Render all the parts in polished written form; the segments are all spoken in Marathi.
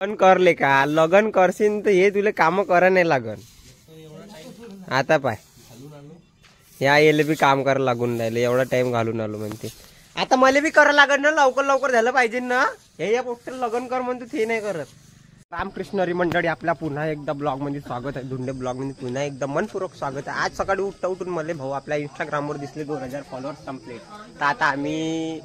पण करले का लगन करशील तर हे तुला काम करा नाही लागन. आता पाय या येले बी काम करायला लागून राहिले, एवढा टाइम घालून आलो म्हणते. आता मला बी करायला लागत ना, लवकर लवकर झालं पाहिजे ना. हे या पोस्टर लगन कर म्हणतो ते नाही करत. रामकृष्ण हरी मंडळी, आपल्या पुन्हा एकदा ब्लॉग मध्ये स्वागत आहे. धुंडे ब्लॉग मध्ये पुन्हा एकदा मनपूर्वक स्वागत आहे. आज सकाळी उठून मला भाऊ आपल्या इंस्टाग्रामवर दिसले 2000 फॉलोअर्स संपले. तर आता आम्ही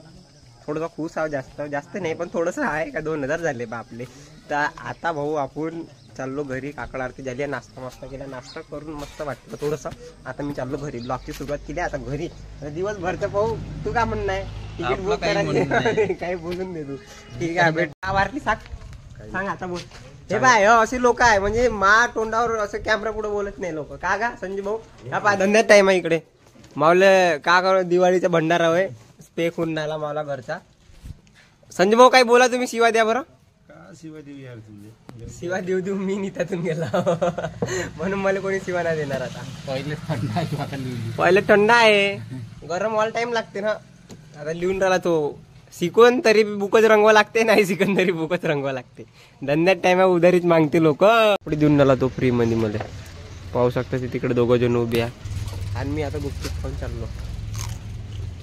थोडंसं खुश आहोत, जास्त नाही पण थोडंसं आहे का 2000 झाले बा आपले. तर आता भाऊ आपण चाललो घरी. काकड आरती झाली, नाश्ता मस्त केला, नाश्ता करून मस्त वाटतं थोडंसं. आता मी चाललो घरी, ब्लॉगची सुरुवात केली आता घरी. दिवसभरचं पाहू तू काय म्हणणं आहे, तिकीट बुक करायचं काही बोलून दे तू. ठीक आहे भेट वारली सांग आता बोल. हे बाय असे लोक आहे म्हणजे मा तोंडावर असं कॅमेरा पुढे बोलत नाही लोक. का संजू भाऊ हा पाय धंद्यात टाइम आहे इकडे. मावले का कर दिवाळीचा भंडारा होय, स्पेक होऊन राहिला मावला घरचा. संजू भाऊ काही बोला तुम्ही, शिवा द्या बरं. शिवा देऊ यार, तुझे शिवा देऊ मी नितातून गेला म्हणून मला कोणी शिवा नाही देणार. आता पहिले थंड आहे, गरम ऑल टाइम लागते ना. आता लिहून राहिला तो, शिकून तरी बुकच रंगवा लागते, नाही शिकून तरी बुकच रंगवा लागते. धंद्यात टाइम उधारीच मागते लोक. पुढे देऊन राहिला तो फ्री मध्ये मध्ये. पाहू शकता तिकडे दोघं जण उभे आहे आणि मी आता गुपचूप खाऊन चाललो.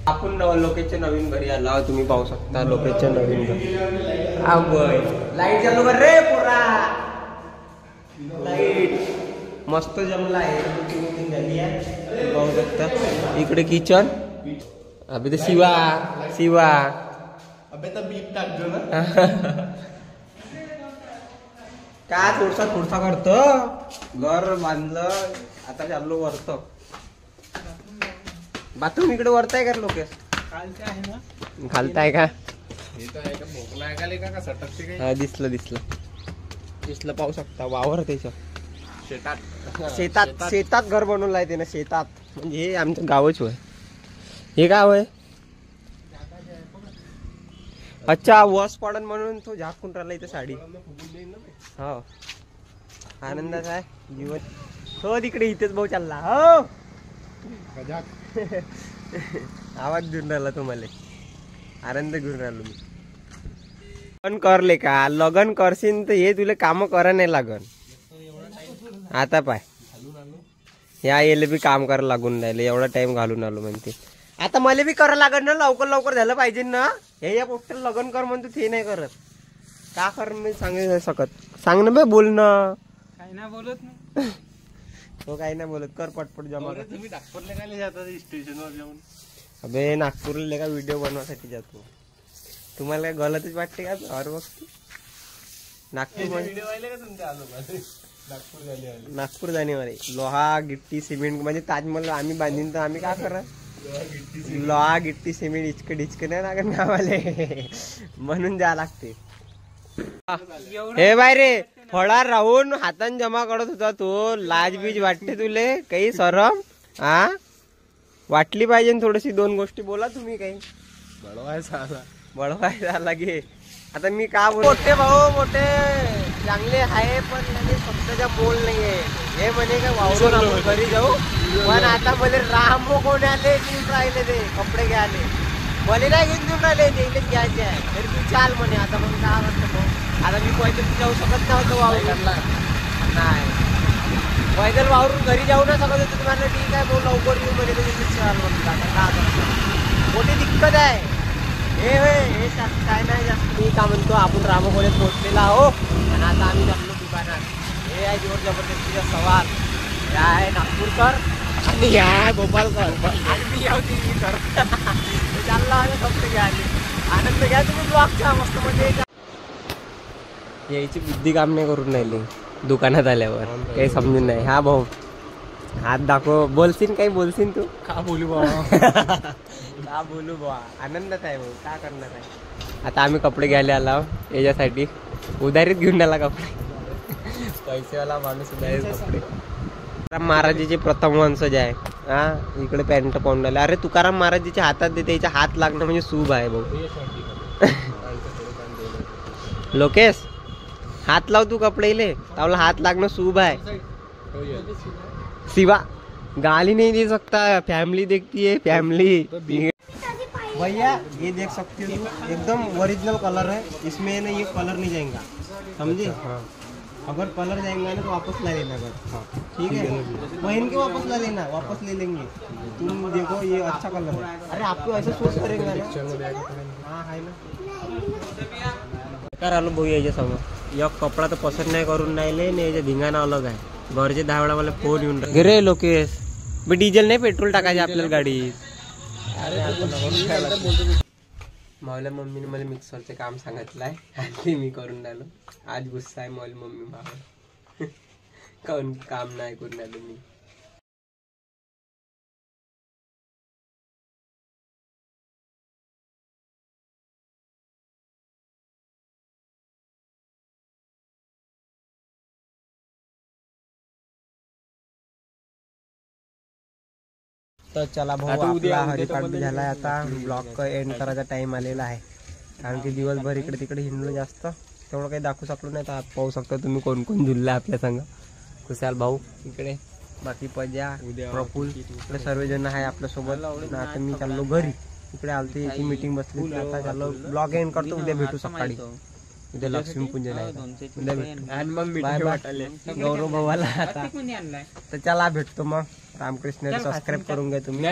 आपण लोकेशच्या नवीन घरी आला, तुम्ही पाहू शकता लोकेशच्या नवीन घरी. लाईट चालू कर रे पोरा, लाईट मस्त जमला आहे. झाली आहे पाहू शकता. इकडे किचन. अबे तर शिवा अबे तर बीप टाकजो ना. का थोडसा करतो, घर बांधलं आता चाललो वरत. बाथरूम इकडे वरताय का लोकेश? घालताय का? दिसलं पाहू शकता वावर त्याच्या शेतात घर बनवलं आहे त्यानं. शेतात म्हणजे हे आमचं गावच होय. हे गाव आहे. अच्छा वस पडन म्हणून तो झाकून राहिला इथं साडी. हो आनंदाच आहे जीवन. हो तिकडे इथेच भाऊ चालला. हो आवाज घेऊन राहिला तुम्हाला, आनंद घेऊन राहिलो मी. पण करले का लगन करशील तर हे तुला काम करा नाही लागन. आता पाय या येले बी काम करायला लागून राहिले, एवढा टाइम घालून आलो म्हणते. आता मला बी करायला लागत ना, लवकर लवकर झालं पाहिजे ना. हे या पोस्टर लगन कर म्हणतो ते नाही करत. का कर मी सांगू शकत. सांग ना बे, बोल ना. काही नाही बोलत नाही तो काही नाही बोलत. कर पटपट जमा. तुम्ही नागपूरला काय जाता स्टेशनवर जाऊन? अबे नागपूरला का व्हिडिओ बनवासाठी जातो. तुम्हाला काय गलतच वाटते का हर वक्त? नागपूर जानेवारी लोहा गिट्टी सिमेंट म्हणजे ताजमहल आम्ही बांधीन तर आम्ही काय करा. लोहा गिट्टी सिमेंट इचकं नाही लागत गावाले म्हणून जा लागते. हे बाय रे फळार राहून हातान जमा करत होता तो. लाज बीज वाटते तुले काही सरम? हा वाटली पाहिजे थोडीशी. दोन गोष्टी बोला तुम्ही. काही बळवायचा लागे. आता मी का बोल. मोठे भाऊ मोठे चांगले आहे पण शब्दाचा बोल नाहीये. हे म्हणे का वावरून आपण घरी जाऊ, पण आता मला राम कोण आले घेऊन राहिले ते कपडे घ्यायले. मला नाही घेऊन राहिले, ते घ्यायचे आहे. तरी तू चाल म्हणे. आता मग काय वाटतं भाऊ, आता मी पैदल जाऊ शकत नव्हतं वावरला. नाही पैदल वावरून घरी जाऊ ना शकत होतं. तुम्हाला ठीक आहे भाऊ लवकर येऊ म्हणे. चाल म्हणतो. आता काय मोठी दिक्कत आहे. हे काय नाही जास्त. मी का म्हणतो आपण रामकोळ्यात पोहोचलेला आहो आणि आता आम्ही जातो दुकानात. हे आहे जोर जबरदस्तीचा सवाल. हे आहे नागपूरकर आणि हे आहे भोपाळकर आणि मी यावतीकर. चालला आहे फक्त घ्यायला. आनंद घ्या तुम्ही ब्लॉगचा मस्त म्हणजे. यायची बुद्धी काम नाही करून राहिली दुकानात आल्यावर. काही समजून नाही. हा भाऊ हात दाखव. बोलशील काही बोलशील तू? का बोलू बाबा का बोलू बा. आनंदात आहे भाऊ, काय करणार आहे. आता आम्ही कपडे घ्यायला आला याच्यासाठी. उधारीत घेऊन आला कपडे. पैसेवाला माणूस उधारीत कपडे. तुकाराम महाराजीचे प्रथम वंशज आहे. हा इकडे पॅन्ट पाहून राहिले. अरे तुकाराम महाराजीच्या हातात दे, त्याच्या हात लागणं म्हणजे शुभ आहे भाऊ. लोकेश हात लाव तू कपडेले, तावला हात लागणं शुभ आहे. शिवा गाली नहीं दे सकता, फैमिली देखती है फैमिली। भैया ये देख सकते हो एकदम ओरिजिनल कलर है, इसमें ना ये कलर नहीं जाएगा। समझे? अगर कलर जाएगा ना तो वापस ला लेना घर। ठीक है, पहन के वापस ला लेना, वापस ले लेंगे। तुम देखो ये अच्छा कलर है। अरे आपको ऐसा सोच करेंगे ना। हाँ है ना। काय आलो भाऊ याच्या समोर या कपडा तर पसंत नाही करून राहिले आणि याच्या धिंगाणा अलग आहे। घरचे 10 वेळा मला फोन येऊन राहिले, रे लोकेश बी डिझेल नाही पेट्रोल टाकायचे आपल्याला गाडीत। मावल्या मम्मीने मला मिक्सरचे काम सांगितलं आहे, ते मी करून राहिलो। आज गुस्सा आहे मावली मम्मी मावळ काऊन काम नाही करून राहिलो मी। तर चला भाऊ, आपला हरिपाठ बी झालाय। आता ब्लॉग एंड करायचा टाइम आलेला आहे, कारण की दिवसभर इकडे तिकडे हिंडलो जास्त, तेवढं काही दाखवू शकलो नाही। तर आज पाहू शकता तुम्ही कोण कोण झुलला आपल्या संग। खुशाल भाऊ इकडे, बाकी पजा प्रफुल इकडे सर्वजण आहे आपल्या सोबत। आता मी चाललो घरी, इकडे आलते याची मीटिंग बसली, आता चाललो ब्लॉग एंड करतो। उद्या भेटू सकाळी, उद्या लक्ष्मीपूजन आहे, उद्या भेटू। आणि मग गौरव भावाला आता तर चला भेटतो मग। रामकृष्ण सबस्क्राईब करून घ्या तुम्ही।